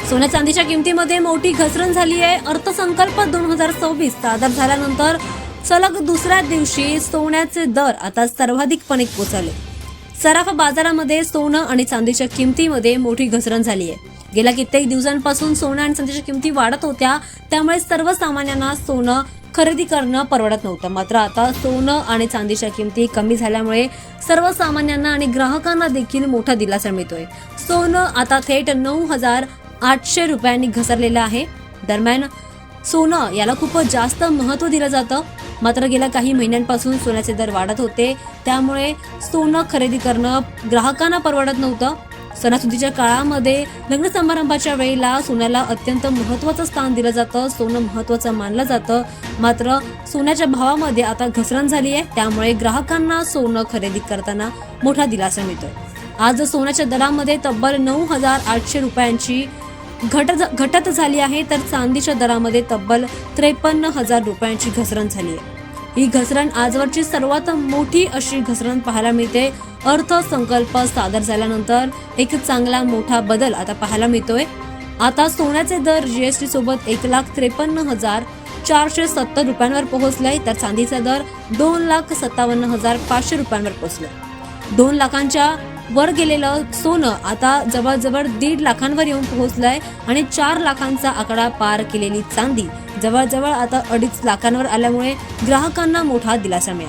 सोन्या चांदीच्या किमतीमध्ये मोठी घसरण झाली आहे। अर्थसंकल्प 2026 सादर झाल्यानंतर सलग दुसऱ्या दिवशी सोन्याचे दर आता सर्वाधिकपणे कोसळले। सराफ बाजारामध्ये सोनं आणि चांदीच्या किमतीमध्ये मोठी घसरण झाली आहे। गेल्या कित्येक दिवसांपासून सोनं आणि चांदीच्या किमती वाढत होत्या, त्यामुळे सर्वसामान्यांना सोनं खरेदी करणं परवडत नव्हतं। मात्र आता सोनं आणि चांदीच्या किमती कमी झाल्यामुळे सर्वसामान्यांना आणि ग्राहकांना देखील मोठा दिलासा मिळतोय। सोनं आता थेट 9,800 रुपयांनी घसरलेलं आहे। दरम्यान सोनं याला खूप जास्त महत्त्व दिलं जातं। मात्र गेल्या काही महिन्यांपासून सोन्याचे दर वाढत होते, त्यामुळे सोनं खरेदी करणं ग्राहकांना परवडत नव्हतं। सणासुदीच्या काळामध्ये लग्न समारंभाच्या वेळेला सोन्याला अत्यंत महत्त्वाचं स्थान दिलं जातं, सोनं महत्त्वाचं मानलं जातं। मात्र सोन्याच्या भावामध्ये आता घसरण झाली आहे, त्यामुळे ग्राहकांना सोनं खरेदी करताना मोठा दिलासा मिळतोय। आज सोन्याच्या दरामध्ये तब्बल 9,800 रुपयांची घटत झाली आहे, तर चांदीच्या दरामध्ये तब्बल 53,000 रुपयांची घसरण झाली आहे। ही घसरण आजवरची सर्वात मोठी अशी घसरण पाहायला मिळते। अर्थसंकल्प सादर झाल्यानंतर एक चांगला मोठा बदल आता पाहायला मिळतोय। आता सोन्याचे दर जीएसटी सोबत 1,53,470 रुपयांवर पोहोचलाय, तर चांदीचा दर 2,57,500 रुपयांवर पोहोचलाय। 2 लाखांच्या वर गेलेलं सोनं आता जवळजवळ 1.5 लाखांवर येऊन पोहोचलंय आणि 4 लाखांचा आकडा पार केलेली चांदी जवळजवळ आता 2.5 लाखांवर आल्यामुळे ग्राहकांना मोठा दिलासा मिळाला।